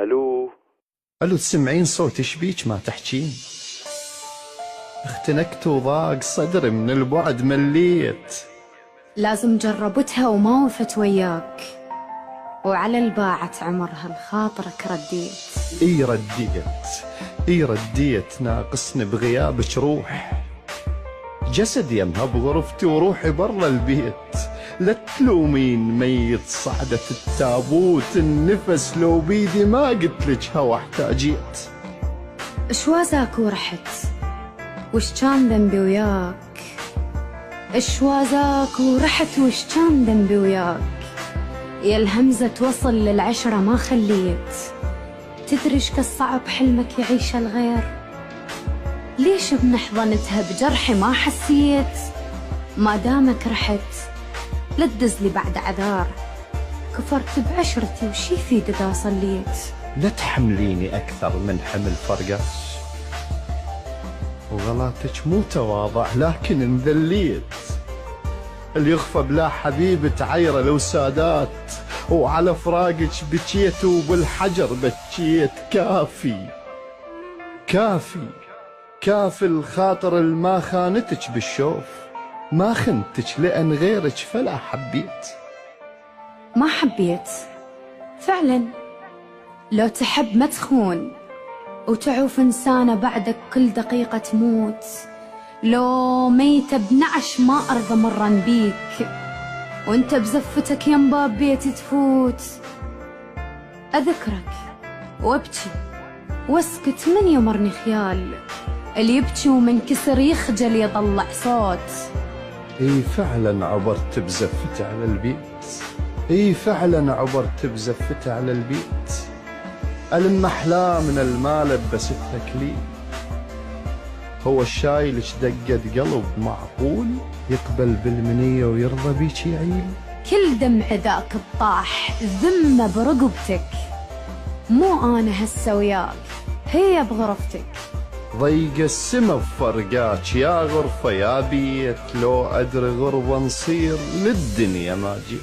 الو. الو، تسمعين صوت ايش بيك ما تحجين؟ اختنقت وضاق صدري من البعد مليت. لازم جربتها وما وفت وياك، وعلى الباعة عمرها لخاطرك رديت. اي رديت ناقصني بغيابك روح. جسدي يمها بغرفتي وروحي برا البيت. لا تلومين ميت صعدة التابوت، النفس لو بيدي ما قلتلك هوا احتاجيت. اشوازاك ورحت، وش كان ذنبي وياك؟ اشوازاك ورحت، وش كان ذنبي وياك؟ يا الهمزة توصل للعشرة ما خليت. تدري ايش كالصعب حلمك يعيش الغير؟ ليش بنحضنتها بجرحي ما حسيت؟ ما دامك رحت لا تدزلي بعد عذار، كفرت بعشرتي وش يفيد اذا صليت؟ لا تحمليني اكثر من حمل فرقاش، وغلاتك مو تواضع لكن انذليت. اللي يخفى بلا حبيب تعيره لو سادات، وعلى فراقك بكيت وبالحجر بكيت. كافي الخاطر الما خانتك بالشوف، ما خنتك لأن غيرك فلا حبيت. ما حبيت فعلا، لو تحب ما تخون وتعوف إنسانة بعدك كل دقيقة تموت. لو ميتة بنعش ما أرضى مرا بيك، وانت بزفتك يم باب بيتي تفوت. أذكرك وابكي واسكت من يمرني خيال، اللي يبكي ومنكسر يخجل يطلع صوت. اي فعلا عبرت بزفتي على البيت، ألم أحلام من المال بس التكليف. هو الشاي لش دقت قلب معقول يقبل بالمنية ويرضى بيك يعيل؟ كل دمع ذاك الطاح ذمة برقبتك، مو أنا هسه وياك هي بغرفتك. ضيق السما بفرقاك يا غرفة يا بيت، لو أدري غربة نصير للدنيا ما جيت.